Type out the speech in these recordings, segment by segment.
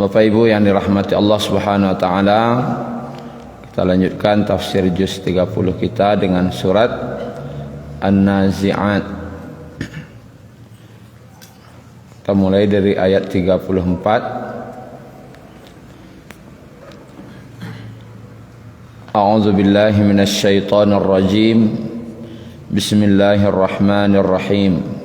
Bapak Ibu yang dirahmati Allah Subhanahu wa taala, kita lanjutkan tafsir juz 30 kita dengan surat An-Nazi'at. Kita mulai dari ayat 34. A'udzu billahi minasy syaithanir rajim. Bismillahirrahmanirrahim.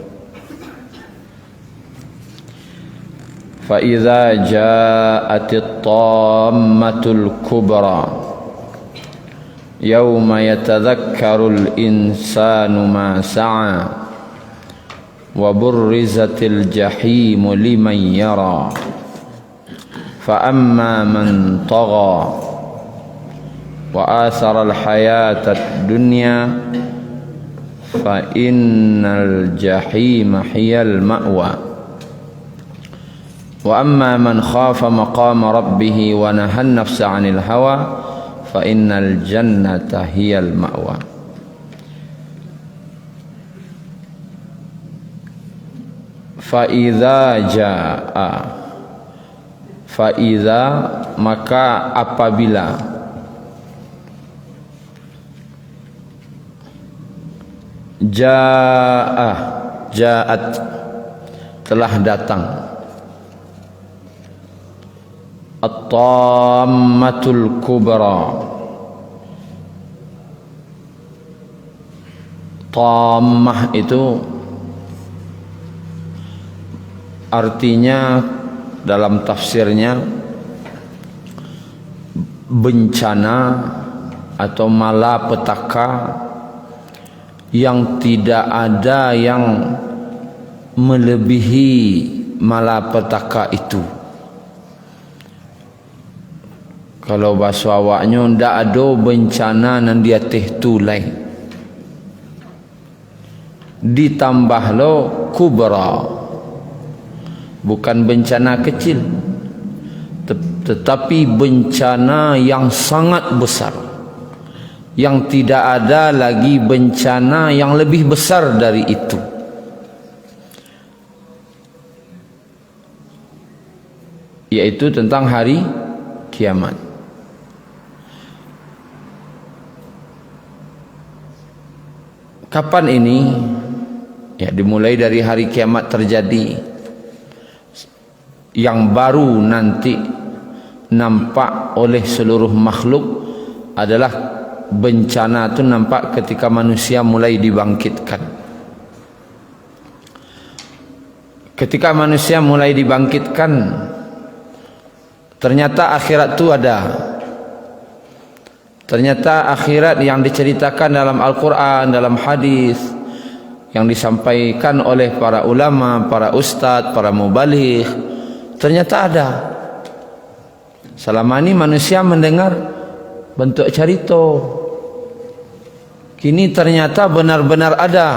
فَإِذَا جَاءَتِ الطَّامَّةُ الْكُبْرَى يَوْمَ يَتَذَكَّرُ الْإِنسَانُ مَا سَعَى وَبُرِّزَتِ الْجَحِيمُ لِمَنْ يَرَى فَأَمَّا مَنْ طَغَى وَآثَرَ الْحَيَاةَ الدُّنْيَا فَإِنَّ الْجَحِيمَ هِيَ الْمَأْوَى وَأَمَّا مَنْ خَافَ مَقَامَ رَبِّهِ وَنَهَى النَّفْسَ عَنِ الْهَوَى فَإِنَّ الْجَنَّةَ هِيَ الْمَأْوَى. فَإِذَا جَاءَ, فَإِذَا maka apabila, Ja'a, Ja'at telah datang, At-Tammatul Kubra. Tammah itu artinya dalam tafsirnya bencana atau malapetaka yang tidak ada yang melebihi malapetaka itu. Kalau bahasa awaknya, ndak ada bencana nan dia teh tulai. Ditambah lo kubra, bukan bencana kecil, tetapi bencana yang sangat besar, yang tidak ada lagi bencana yang lebih besar dari itu. Yaitu tentang hari kiamat. Kapan ini? Ya, dimulai dari hari kiamat terjadi. Yang baru nanti nampak oleh seluruh makhluk adalah bencana itu nampak ketika manusia mulai dibangkitkan. Ketika manusia mulai dibangkitkan, ternyata akhirat itu ada. Ternyata akhirat yang diceritakan dalam Al-Quran, dalam hadis, yang disampaikan oleh para ulama, para ustadz, para mubaligh, ternyata ada. Selama ini manusia mendengar bentuk cerita, kini ternyata benar-benar ada.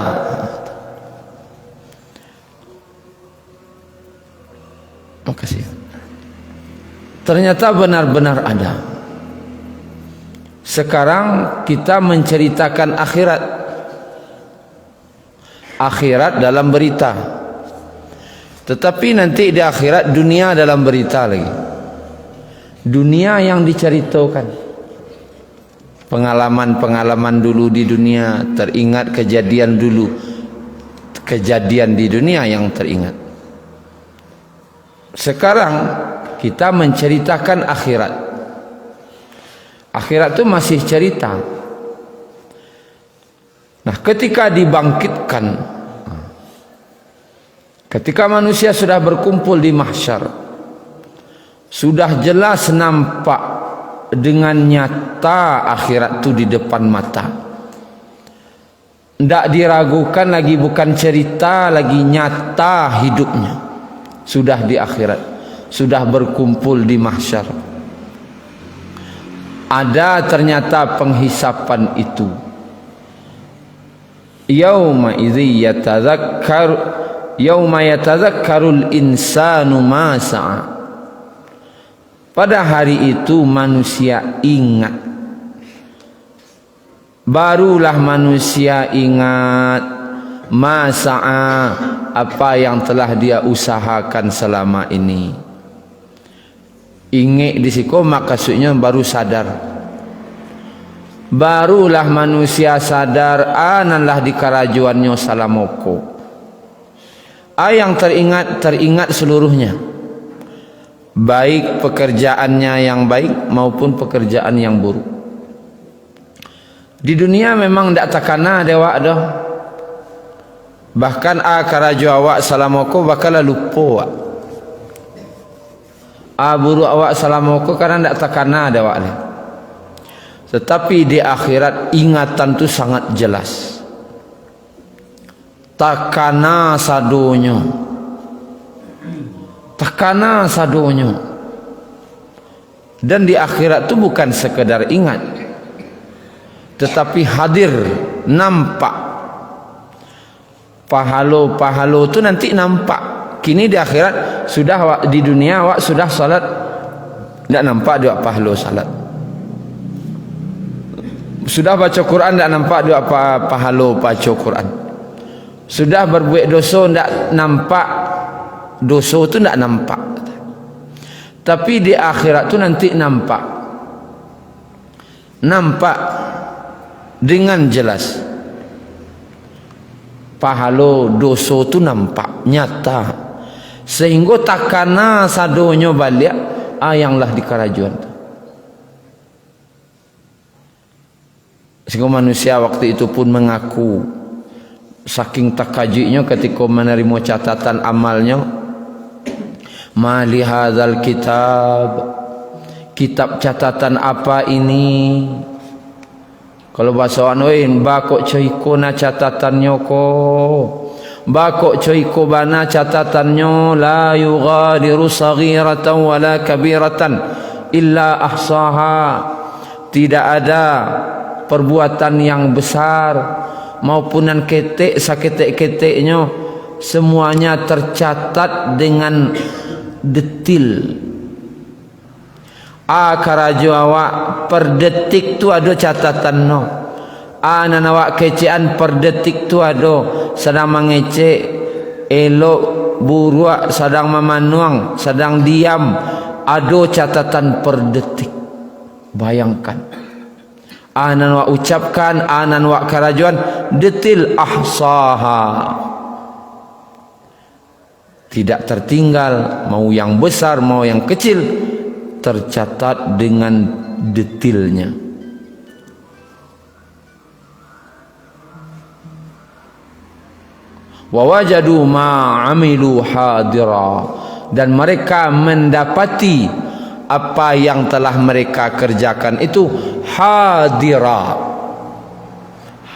Makasih. Ternyata benar-benar ada. Sekarang kita menceritakan akhirat. Akhirat dalam berita. Tetapi nanti di akhirat dunia dalam berita lagi. Dunia yang diceritakan. Pengalaman-pengalaman dulu di dunia, teringat kejadian dulu. Kejadian di dunia yang teringat. Sekarang kita menceritakan akhirat. Akhirat itu masih cerita. Nah, ketika dibangkitkan, ketika manusia sudah berkumpul di mahsyar, sudah jelas nampak dengan nyata akhirat itu di depan mata. Tidak diragukan lagi, bukan cerita lagi, nyata hidupnya. Sudah di akhirat, sudah berkumpul di mahsyar. Ada ternyata penghisapan itu. Yauma idzi yatadzakkarul insanu ma sa'a. Pada hari itu manusia ingat. Barulah manusia ingat ma sa'a, apa yang telah dia usahakan selama ini. Ingat di siku maksudnya baru sadar. Barulah manusia sadar analah di kerajuannya salamoko. Yang teringat seluruhnya. Baik pekerjaannya yang baik maupun pekerjaan yang buruk. Di dunia memang ndak takana dewa dah. Bahkan karaju awak salamoko bakal lupa awak. Buruk awak salamoko karena ndak takana dewa dah. Tetapi di akhirat ingatan tu sangat jelas. Takana sadonyo. Takana sadonyo. Dan di akhirat tu bukan sekedar ingat, tetapi hadir, nampak. Pahalo tu nanti nampak. Kini di akhirat sudah di dunia awak sudah salat, tidak nampak dia pahala salat. Sudah baca Quran tidak nampak dia pahala baca Quran. Sudah berbuat dosa tidak nampak, dosa tu tidak nampak. Tapi di akhirat tu nanti nampak. Nampak dengan jelas. Pahala dosa tu nampak nyata. Sehingga takana sadonyo balik ayanglah di kerajuan tu. Sehingga manusia waktu itu pun mengaku saking takajiknya ketika menerima catatan amalnya, ma li hadzal kitab catatan apa ini? Kalau bahasa orang bakok coiko na catatannya ko, bakok coiko bana catatannya, la yughadiru saghiratan wala kabiratan illa ahsaha. Tidak ada perbuatan yang besar maupun yang ketek saketek-keteknya, semuanya tercatat dengan detil. Karajo awak per detik tu ada catatan no. Anan awak kecean per detik tu ada, sedang mengecek elok buruak, sedang memanuang, sedang diam, ada catatan per detik. Bayangkan, anan awak ucapkan, anan awak karajuan, detil ahsaha. Tidak tertinggal, mau yang besar mau yang kecil, tercatat dengan detilnya. Wa wajadu ma amilu hadira, dan mereka mendapati apa yang telah mereka kerjakan itu hadira.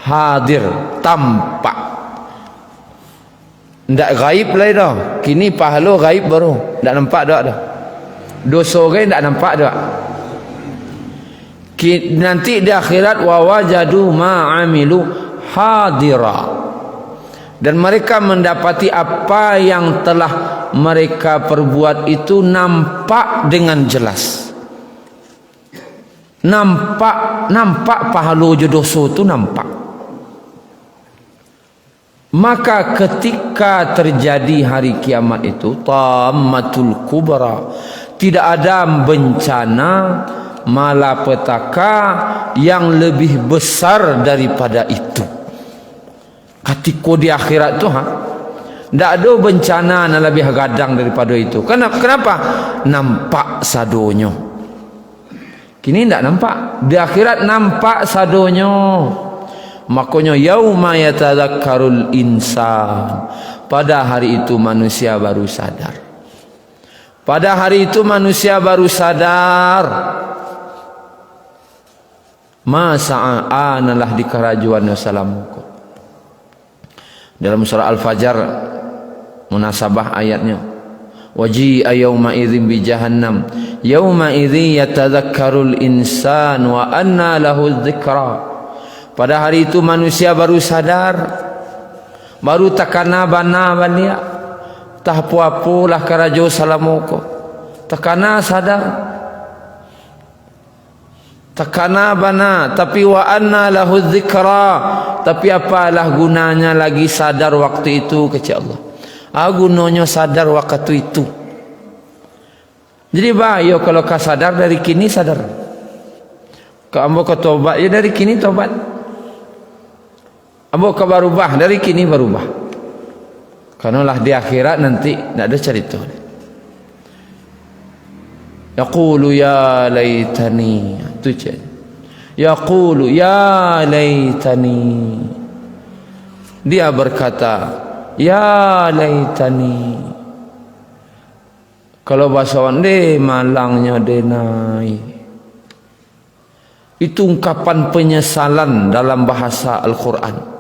Hadir, tampak. Ndak gaib lagi dah. Kini pahala gaib baru, ndak nampak dah dah. Dosa kan tak nampak tak? Nanti di akhirat wa wajadu ma amilu hadira, dan mereka mendapati apa yang telah mereka perbuat itu nampak dengan jelas. Nampak pahala je dosa tu nampak. Maka ketika terjadi hari kiamat itu, tammatul kubra, tidak ada bencana malapetaka yang lebih besar daripada itu. Ketika di akhirat tu tidak ada bencana yang lebih gadang daripada itu. Kenapa? Nampak sadonyo. Kini tidak nampak. Di akhirat nampak sadonyo. Makanya yauma yatadzakkarul insan, pada hari itu manusia baru sadar. Pada hari itu manusia baru sadar. Masa analah di kerajuan wassalamuku. Dalam surah Al-Fajr munasabah ayatnya, waji'a yawma idzin bi jahannam yawma idzi yatadzakkarul insan wa anna lahu dzikra. Pada hari itu manusia baru sadar, baru takana bana balia, tah puapulah karajo salamoko, takana sadar, takana bana, tapi wa anna lahu dzikra, tapi apalah gunanya lagi sadar waktu itu, kata Allah. Gunanya sadar waktu itu. Jadi bayo kalau kau sadar dari kini sadar. Kau ambo kau tobat ya dari kini tobat. Ambo kau berubah dari kini berubah. Karena lah di akhirat nanti tidak ada cerita. Yaqulu ya laitani, tu je. Yaqulu ya laitani. Dia berkata, ya laitani. Kalau bahasa wande malangnya denai. Itu ungkapan penyesalan dalam bahasa Al-Quran.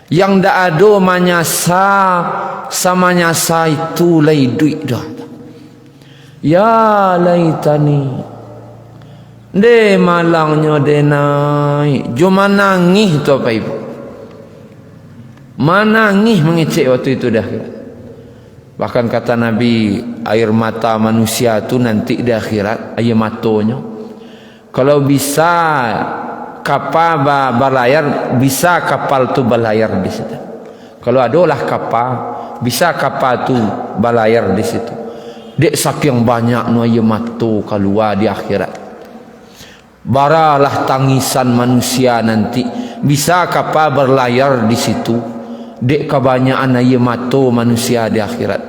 Yang ndak ada manyasa sama nyasa itu lai duit dah. Ya laitani. De malangnya denai. Cuma nangis tu apa ibu? Menangis mengecek waktu itu dah. Bahkan kata Nabi, air mata manusia tu nanti di akhirat air matonya. Kalau bisa kapal berlayar, bisa kapal tu berlayar di situ. Kalau adalah kapal, bisa kapal tu berlayar di situ. Dek saking banyak no air mato keluar di akhirat. Baralah tangisan manusia nanti, bisa kapal berlayar di situ. Dek kebanyakan air mato manusia di akhirat.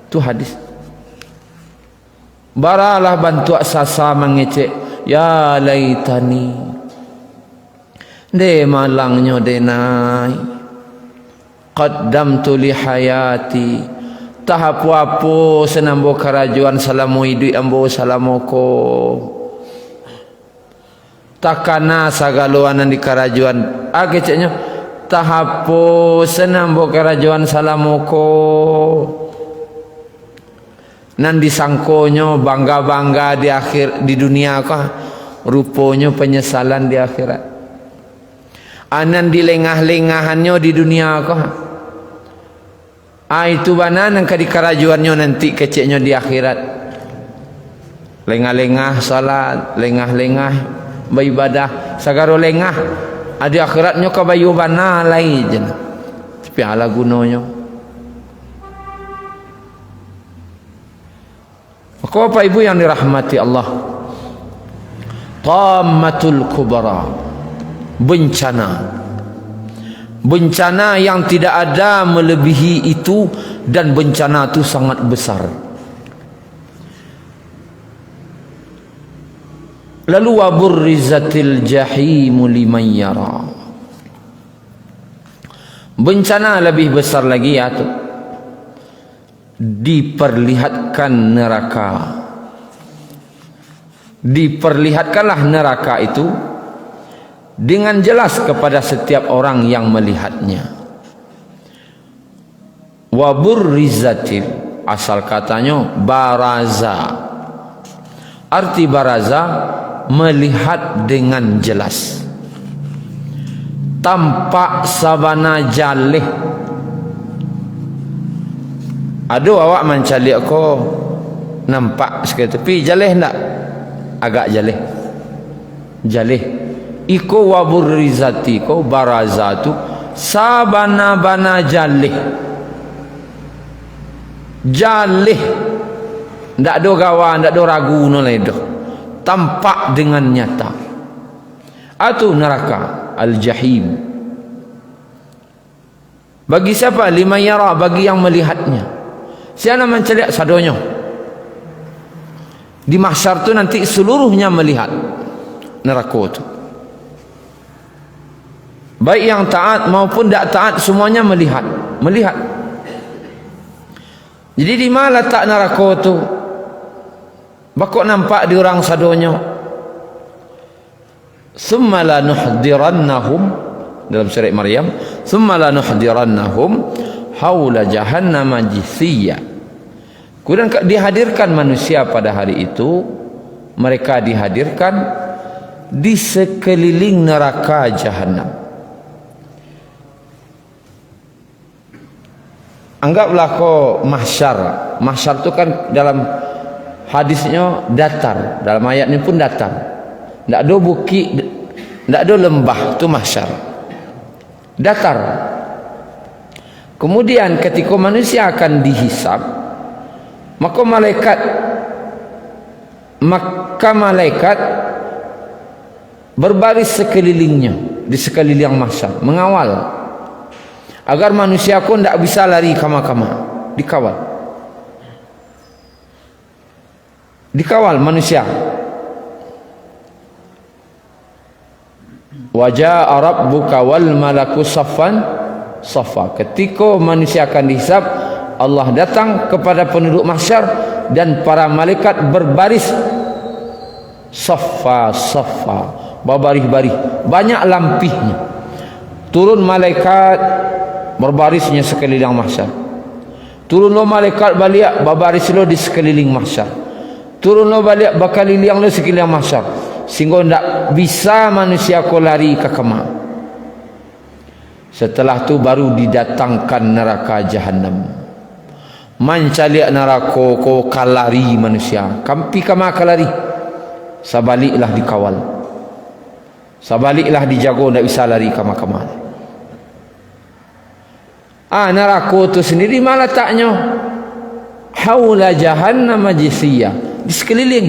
Tu hadis. Baralah bantu sasa mengecek. Ya laitani. De malangnya denai. Qaddamtu li hayati. Tahap apa senambo kerajuan salamu hidup ambo salamoko. Takana sagaluanan di kerajuan. Ageceknya. Tahap apa senambo kerajuan salamoko. Nan disangkonyo bangga-bangga di akhir di dunia kah, rupanya penyesalan di akhirat. Anan dilengah-lengahannya di dunia kah, itu banan ka di kerajuannya nanti keceknya di akhirat. Lengah-lengah salat, lengah-lengah beribadah, sagaro lengah di akhiratnya ka bayu bana lain je. Tapi ala gunanya. Maka Bapak Ibu yang dirahmati Allah, Tammatul Kubra, bencana yang tidak ada melebihi itu, dan bencana itu sangat besar. Lalu waburrizatil jahimu liman yara. Bencana lebih besar lagi ya tu. Diperlihatkan neraka. Diperlihatkanlah neraka itu dengan jelas kepada setiap orang yang melihatnya. Waburrizatil, asal katanya baraza. Arti baraza melihat dengan jelas. Tampak sabana jalih. Aduh awak mencari aku nampak sekali tapi jalih tak? Agak jalih. Jalih. Iko waburrizati ko barazatu sabana-bana jalih. Jalih. Tak ada gawan, tak ada ragu no ledo. Tampak dengan nyata. Atu neraka al-jahim. Bagi siapa? Lima yara, bagi yang melihatnya. Siapa mencari sadonyo. Di mahsyar tu nanti seluruhnya melihat neraka itu. Baik yang taat maupun tak taat semuanya melihat. Melihat. Jadi di mana letak neraka itu? Bakok nampak di orang sadonyo. Summa la nuhdirannahum, dalam surah Maryam, summa la nuhdirannahum haula jahannam jithiya. Kemudian dihadirkan manusia pada hari itu, mereka dihadirkan di sekeliling neraka jahanam. Anggaplah kau mahsyar. Mahsyar itu kan dalam hadisnya datar, dalam ayatnya pun datar. Tak ada bukit, tak ada lembah, itu mahsyar. Datar. Kemudian ketika manusia akan dihisab, maka malaikat maka malaikat berbaris sekelilingnya, di sekeliling mahsyar, mengawal agar manusia pun tidak bisa lari kama-kama. Dikawal manusia. Wajaa rabbuka wal malaku saffan saffa. Ketika manusia akan dihisab, Allah datang kepada penduduk mahsyar dan para malaikat berbaris saffa, berbaris-baris, banyak lampihnya. Turun malaikat berbarisnya sekeliling mahsyar. Turun lo malaikat balik berbaris lo di sekeliling mahsyar. Turun lo balik berkeliling lo sekeliling mahsyar, sehingga tidak bisa manusia ko lari ke kemah. Setelah tu baru didatangkan neraka jahanam. Mancaliak neraka ko kalari manusia. Kampi kama kalari. Sabaliklah dikawal. Sabaliklah dijago, tidak bisa lari kama-kama. Neraka tu sendiri malah taknya haula jahannam majisiyah, di sekeliling.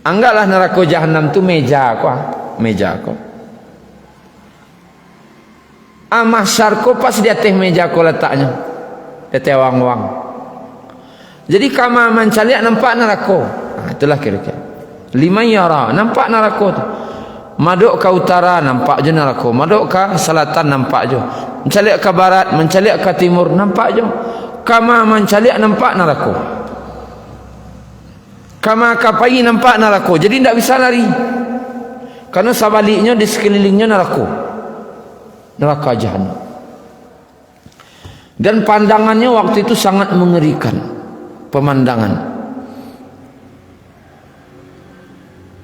Anggaplah neraka jahanam tu meja ko. Mahsyar ko pas di atas meja ko letaknya, di atas wang-wang. Jadi kama mancaliak nampak neraka. Itulah kira-kira. Lima yara, nampak neraka tu. Maduk ke utara, nampak je neraka. Maduk ke selatan, nampak je. Mencaliak ke barat, mencaliak ke timur, nampak je. Kama mencaliak, nampak neraka. Kama kapai, nampak neraka. Jadi tidak bisa lari. Karena sebaliknya di sekelilingnya neraka jahanam. Dan pandangannya waktu itu sangat mengerikan. Pemandangan,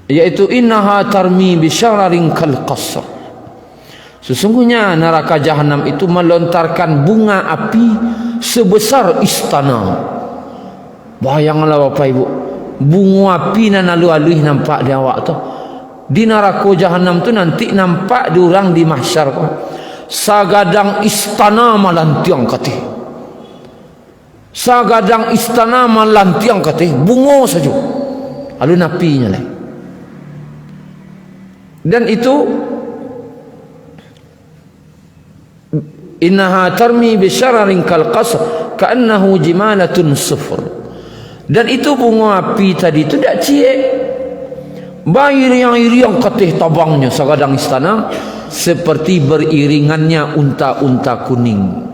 yaitu innaha tarmi bisyararin kal qasr. Sesungguhnya neraka jahanam itu melontarkan bunga api sebesar istana. Bayangkanlah Bapak Ibu, bunga api nan alu-aluih nampak di awak tu. Di neraka jahanam tu nanti nampak diorang di mahsyar ko. Sagadang istana malantiang katih. Sagadang istana malantiang katih, bunga saja. Alun apinya lah. Dan itu innaha tarmi bisyararin kal qasr ka'annahu jimalatun sufur. Dan itu bunga api tadi itu tidak ciek. Bayi yang katih tabangnya sagadang istana seperti beriringannya unta-unta kuning.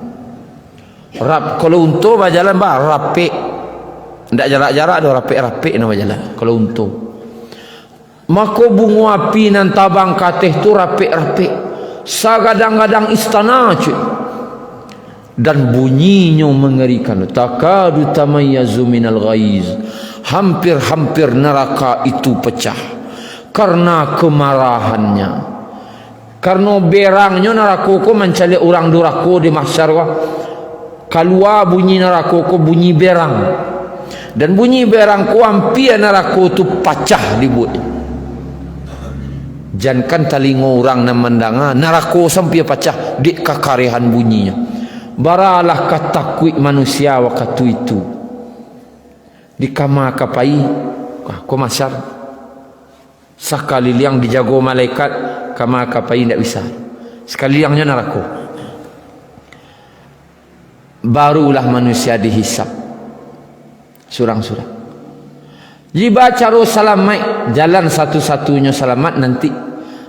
Kalau unta berjalan rapik, tidak jarak-jarak dah, rapik-rapik nak berjalan kalau unta. Maka bunga api nan tabang katih tu rapik-rapik sagadang-gadang istana cuy. Dan bunyinya mengerikan. Takadu tamayyazu minal ghaiz. Hampir-hampir neraka itu pecah karena kemarahannya. Karena berangnya neraka ko mencari orang duraka di mahsyar ko. Keluar bunyi neraka ko bunyi berang. Dan bunyi berang ko hampir neraka tu pecah dibuat. Jangan telinga orang yang mendengar neraka sampai pecah di kekarihan bunyinya. Baralah katakwik manusia waktu itu. Di kama kapai ko mahsyar sekali yang dijago malaikat, kama kapai tidak bisa. Sekali yangnya neraka. Barulah manusia dihisap surang-surang. Jiba caro selamat, jalan satu-satunya selamat nanti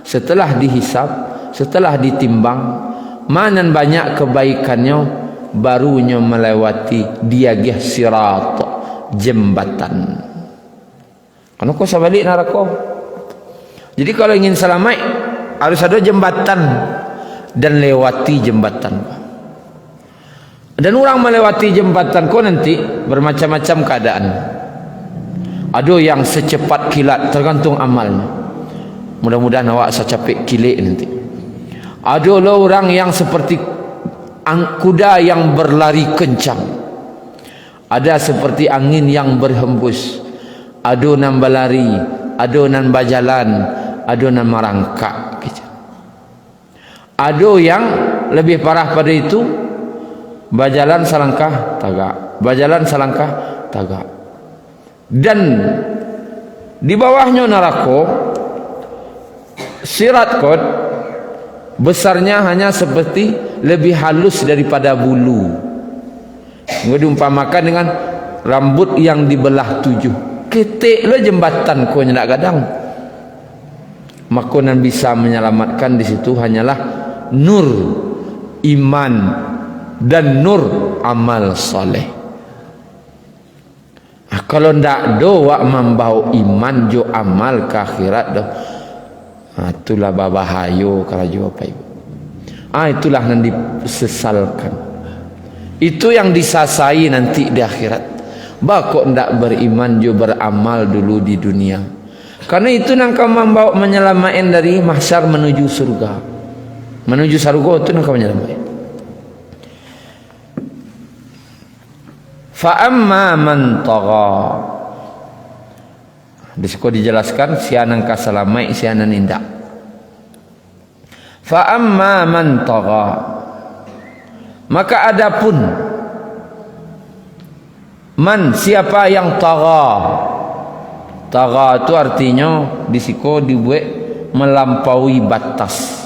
setelah dihisap, setelah ditimbang mana banyak kebaikannya, barunya melewati diagih sirat, jembatan. Karena kau sabalik neraka. Jadi kalau ingin selamat harus ada jembatan dan lewati jembatan. Dan orang melewati jembatan kau nanti bermacam-macam keadaan. Ada yang secepat kilat, tergantung amalnya. Mudah-mudahan awak secapek kilat nanti. Ada orang yang seperti kuda yang berlari kencang. Ada seperti angin yang berhembus. Ada nan berlari, ada nan berjalan, ada nan merangkak. Ada yang lebih parah pada itu, berjalan selangkah tagak, berjalan selangkah tagak. Dan Di bawahnya neraka sirat kot besarnya hanya seperti lebih halus daripada bulu. Nggak diumpamakan dengan rambut yang dibelah 7. Ketik lo jembatan ko nak gadang. Maka yang bisa menyelamatkan di situ hanyalah nur iman dan nur amal soleh. Kalau ndak do wak membau iman jo amal ke akhirat do, itulah babahayo karajo apa ibu. Itulah yang disesalkan. Itu yang disasai nanti di akhirat. Kok ndak beriman jo beramal dulu di dunia. Karena itu nangka membawa menyelamatkan dari mahsyar menuju surga. Menuju surga itu nangka menyelamatkan. Fa amma man tagha. Disiko dijelaskan sianan kasalamai sianan indak. Fa amma man tagha. Maka adapun man siapa yang tagha. Tagha itu artinya disiko dibuat melampaui batas.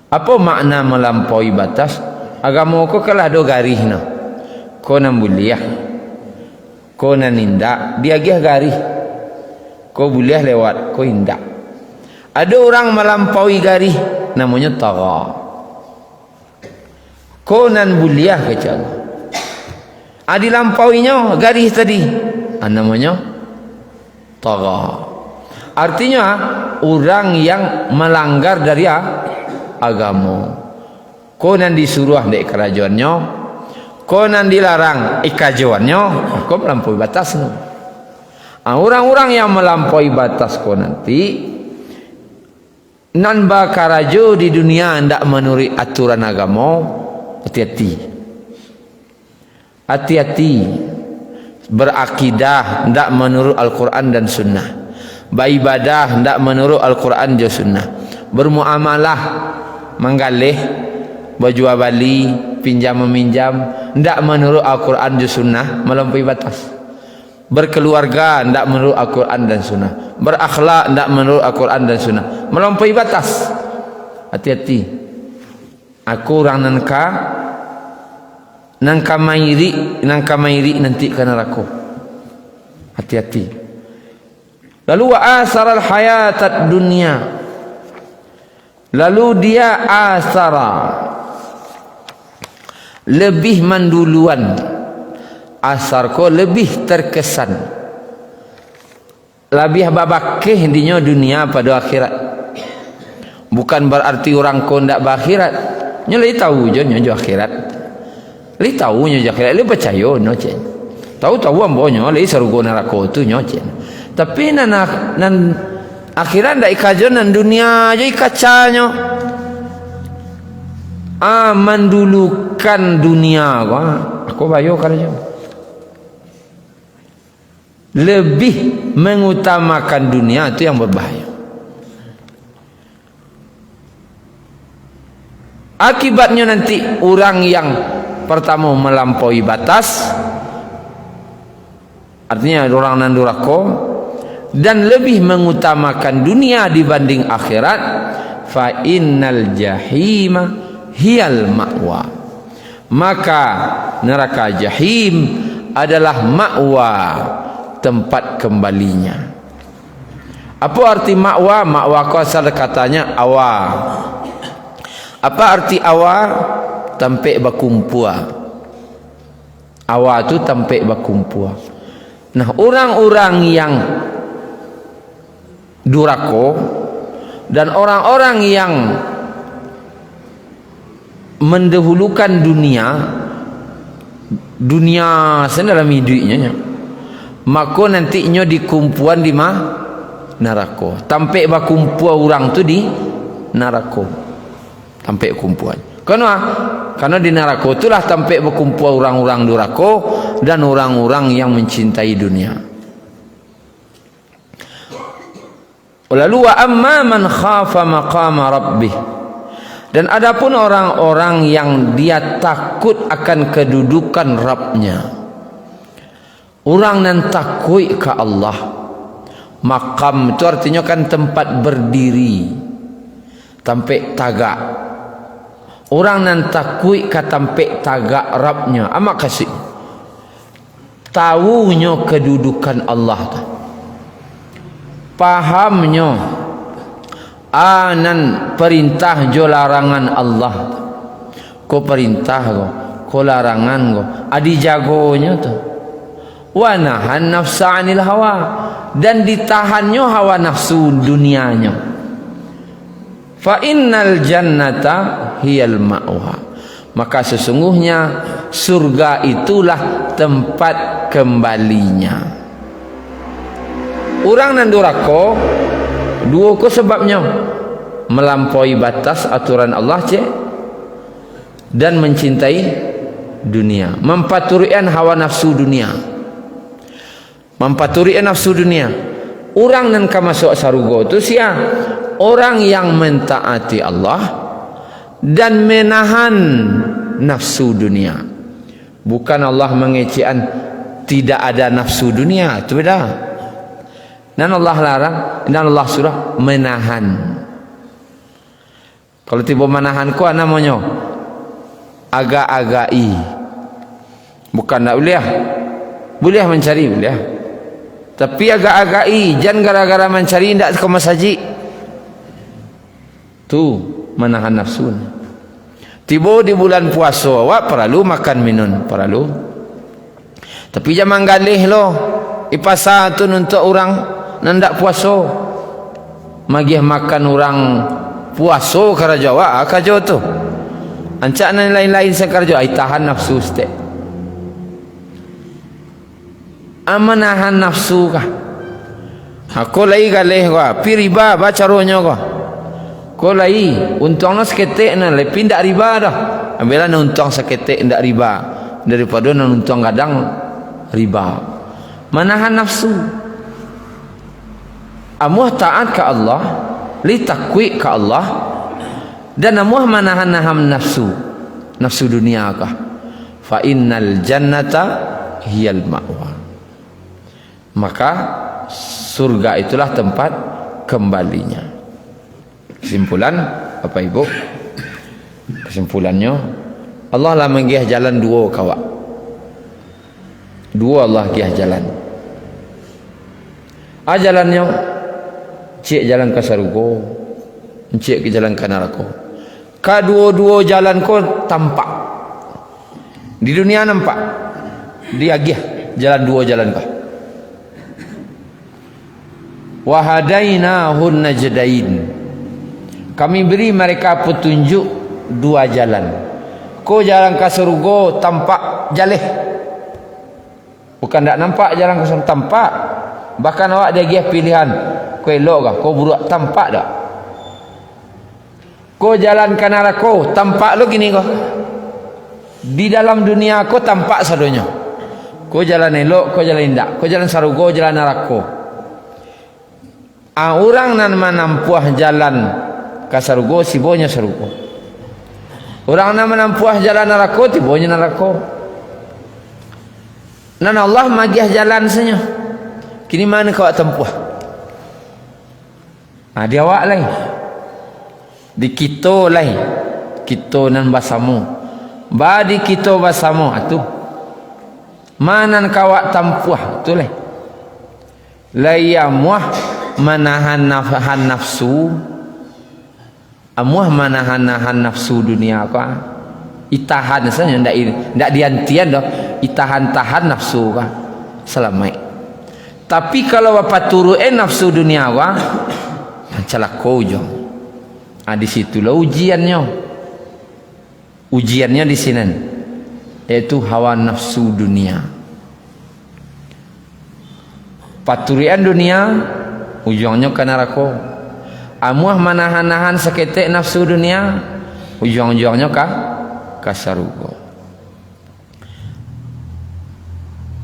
Apa makna melampaui batas? Agama ko kalah do garis na. Ko nan buliah, ko nan indak, dia gih garis. Ko buliah lewat, ko indak. Ada orang melampaui garis, namanya tagha. Ko nan buliah kecil. Dilampauinya garis tadi, namanya tagha. Artinya orang yang melanggar dari agama. Ko nan disuruh dek kerajaannya, konan dilarang ikajuannya, kau melampaui batas. Orang-orang yang melampaui batas kau nanti nan bakarajo di dunia hendak menurut aturan agama, hati-hati. Hati-hati berakidah hendak menurut Al-Quran dan Sunnah. Beribadah hendak menurut Al-Quran dan Sunnah. Bermuamalah menggalih berjual beli, pinjam meminjam, tidak menurut Al-Quran dan Sunnah, melampaui batas. Berkeluarga tidak menurut Al-Quran dan Sunnah. Berakhlak tidak menurut Al-Quran dan Sunnah, melampaui batas. Hati-hati. Aku orang nangka mairi nanti ke neraka. Hati-hati. Lalu wa asaral hayatad dunia. Lalu dia asara lebih menduluan, asar ko lebih terkesan, lebih babakeh dinya dunia pada akhirat. Bukan berarti orang ko ndak berakhirat. Nyelai tahu je nyo akhirat. Li tahu nyo akhirat, li percaya no cen. Tahu-tahu ambonyo li surga neraka tu nyo cen. Tapi nan akhirat ndak ikajon nan dunia aja ikacanya. Mendulukan dunia aku bayo kerja. Lebih mengutamakan dunia itu yang berbahaya. Akibatnya nanti orang yang pertama melampaui batas, artinya orang nan durhaka, dan lebih mengutamakan dunia dibanding akhirat, fa innal jahima hiyal ma'wa. Maka neraka jahim adalah ma'wa, tempat kembalinya. Apa arti ma'wa? Ma'wa ko asal katanya awa. Apa arti awa? Tempat berkumpul. Awa tu tempat berkumpul. Nah, orang-orang yang durhaka dan orang-orang yang mendahulukan dunia dalam hidupnya, maka nantinya dikumpulan di neraka. Tampak berkumpul orang tu di neraka. Tampak kumpulan. Karena di neraka itulah tampak berkumpul orang-orang durhaka dan orang-orang yang mencintai dunia. Lalu wa amma man khafa maqama rabbih. Dan adapun orang-orang yang dia takut akan kedudukan Rabbnya, orang yang takut ke Allah, Makam itu artinya kan tempat berdiri, tempat tagak. Orang nan takui ka tempat tagak Rabnya, amak kasih tahunya kedudukan Allah tu, pahamnya anan perintah jo larangan Allah tu. Ko perintah ko larangan ko adi jagonya tu. Wa nahan nafsa 'anil hawa, dan ditahannya hawa nafsu dunianya. Fa innal jannata hiyal ma'wa, maka sesungguhnya surga itulah tempat kembalinya. Orang nan duraka dua ko sebabnya melampaui batas aturan Allah dan mencintai dunia, mempaturian hawa nafsu dunia, mempaturian nafsu dunia. Orang nan ka masuk surga tu sia orang yang mentaati Allah dan menahan nafsu dunia. Bukan Allah mengecekan tidak ada nafsu dunia, itu beda. Dan Allah larang, dan Allah suruh menahan. Kalau tiba menahan ku namanya agak-agai. Bukan tak boleh. Boleh mencari, boleh. Tapi agak-agai, jangan gara-gara mencari tidak ke masjid. Tu menahan nafsu. Tiba di bulan puasa, awak perlu makan minum, perlu. Tapi jangan galih loh. Ipasa tu untuk orang nandak puasa. Magih makan orang puasa kerja awak, kerja tu. Ancak nan lain-lain sekerja, ai tahan nafsu stek. Amanahan nafsu kah? Aku lagi galih kah? Pi riba baca rohnya kah? Ko lai untungnya seketik na lepi ndak riba dah. Ambillah na untung seketik ndak riba daripada na untung kadang riba. Menahan nafsu. Amuh taat ke Allah, li takwi ke Allah, dan amuh menahan nafsu, nafsu dunia kah? Fa innal jannata hiyal ma'wa. Maka surga itulah tempat kembalinya. Kesimpulan apa ibu? Kesimpulannya Allah lah menggih jalan dua kawak. Dua Allah gih jalan. Jalannya cik jalan ke surga, cik ke jalan ke neraka. Kedua-dua jalan ko tampak. Di dunia nampak. Dia gih jalan dua jalan kah? Wa hadainahun najdain. Kami beri mereka petunjuk dua jalan. Ko jalan ke surga tampak jalih. Bukan tak nampak jalan ke surga, tampak. Bahkan awak dia gih pilihan. Ko elok kah? Ko buruk, tampak tak? Ko jalan ke neraka tampak lo gini ko. Di dalam dunia ko tampak sadonya. Ko jalan elok, ko jalan indak. Ko jalan surga, jalan neraka. Orang nan menampuh jalan ke surga, sibonya surga. Orang nan menampuh jalan neraka, tibonya neraka. Dan Allah magih jalan senyo. Kini mana kau tempuh? Dia awak lain. Di kita lain. Kita nan basamu. Badi kita basamu atu. Mana kau tempuh tu lain. Layamuah menahan nafsu. Amuah menahan nafsu dunia kau. Itahan saja ndak diantian dah. Itahan-tahan nafsu kau. Selamat. Tapi kalau bapa turuin nafsu dunia kau, celaka ujung. Di situlah ujiannya. Ujiannya di sini, yaitu hawa nafsu dunia. Paturian dunia, ujungnya ke neraka. Amuah menahan-nahan seketik nafsu dunia, ujung-ujungnya ke surga.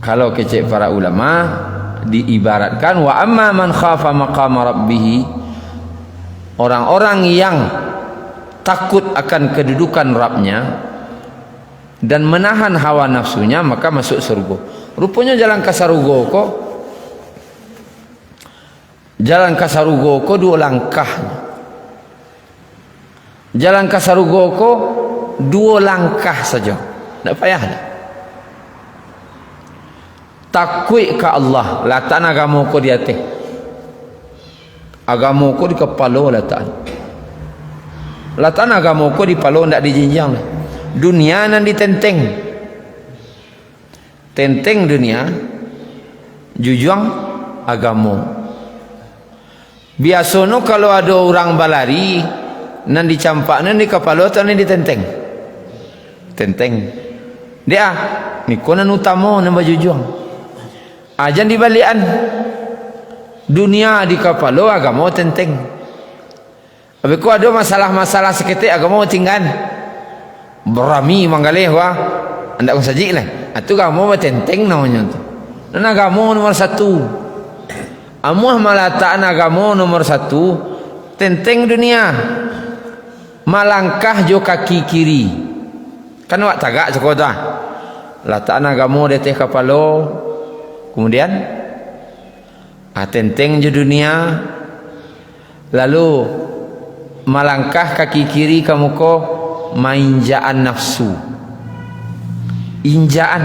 Kalau kecek para ulama diibaratkan wa amma man khafa maqama rabbih, orang-orang yang takut akan kedudukan Rabbnya dan menahan hawa nafsunya maka masuk surga. Rupanya jalan ke surga kok Jalan ke sarugo ko 2 langkah. Jalan ke sarugo ko 2 langkah saja. Tak payah dah. Takut ke Allah, letak agama ko di atas. Agama ko di kepala letak. Letak agama ko di kepala, tak dijinjang. Dunia nan ditenteng. Tenteng dunia, jujang agama. Biasanya kalau ada orang balari nan dicampak nan di kepala atau nan ditenteng. Tenteng. Dia ni konan utama nan bajujang. Ajan dibalian. Dunia di kepala, agama tenteng. Habis ko ada masalah-masalah seketik agama tinggal. Berami manggaleh wah. Anda kau sajik lah. Itu agama tenteng namanya tu. Dan agama nomor 1. Amuah malataan agama nomor 1, tenteng dunia. Malangkah jo kaki kiri. Kan wak tagak sekolah. Lataan agama di atas kepala. Kemudian tenteng jo dunia. Lalu malangkah kaki kiri kamu ko mainjaan nafsu. Injaan.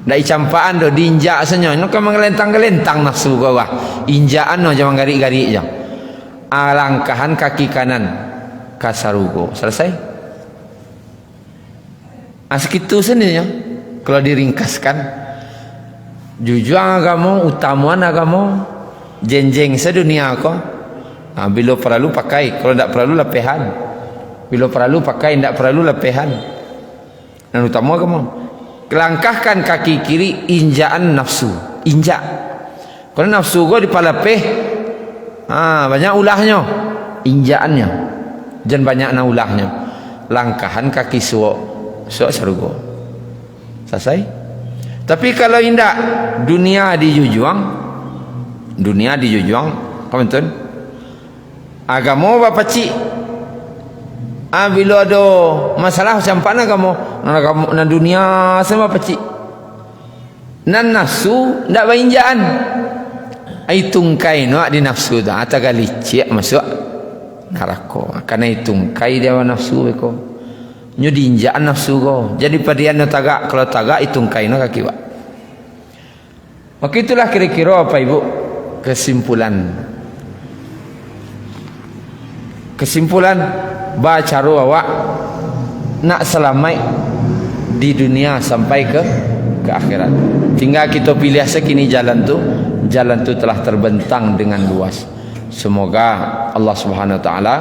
Dai campaan do diinjak senyo no kan mengelentang-gelentang nafsu kau wah. Injaan no jangan garik-garik je. Alangkahan kaki kanan kasarugo. Selesai. Segitu sendirinya. Kalau diringkaskan, jujur agama, utamaan agama, jenjeng sedunia kau. Bila perlu pakai, kalau tidak perlu lepehan. Bila perlu pakai, tidak perlu lepehan. Dan utama agama. Kelangkahkan kaki kiri, injaan nafsu. Injak. Kalau nafsu gua dipalapeh, banyak ulahnya. Injaannya. Jangan banyak na ulahnya. Langkahan kaki suok sarugo. Selesai. Tapi kalau indak, dunia dijujuang. Dunia dijujuang. Kamu betul? Agama bapa cik. Bila ada masalah sampai agama na dunia sama pecik. Nan nafsu ndak bainjaan. Ai tungkai no di nafsu tu ata gali cik masuk neraka. Karena tungkai dia nafsu beko. Nyo diinjaan nafsu go. Jadi padian no tagak, kalau tagak tungkai no kaki wa. Maka itulah kira-kira apa Ibu kesimpulan baca awak nak selamat di dunia sampai ke akhirat. Tinggal kita pilih sekini jalan tu telah terbentang dengan luas. Semoga Allah Subhanahu wa taala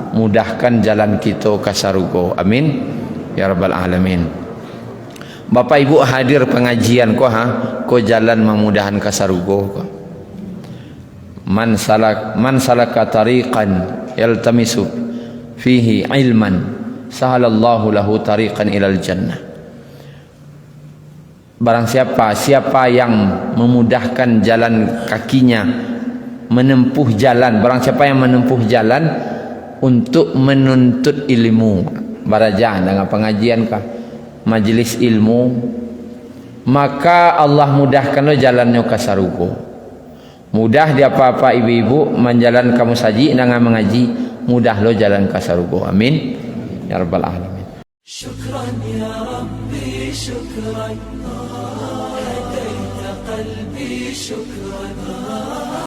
mudahkan jalan kita ke sarugo. Amin ya rabbal alamin. Bapak Ibu hadir pengajian ko jalan memudahkan ke sarugo ko. Man salaka tariqan yaltamisu fihi ilman sahalallahu lahu tariqan ilal jannah. Barang siapa yang memudahkan jalan kakinya menempuh jalan, barang siapa yang menempuh jalan untuk menuntut ilmu, barajan dengan pengajian kah, majlis ilmu, maka Allah mudahkan lo jalannya ke sarugo. Mudah dia apa-apa ibu-ibu menjalan kamu saji dengan mengaji, mudah lo jalan ke sarugo. Amin ya rabbal alamin. Syukran ya Rabbi, syukran hadaita qalbi, syukran.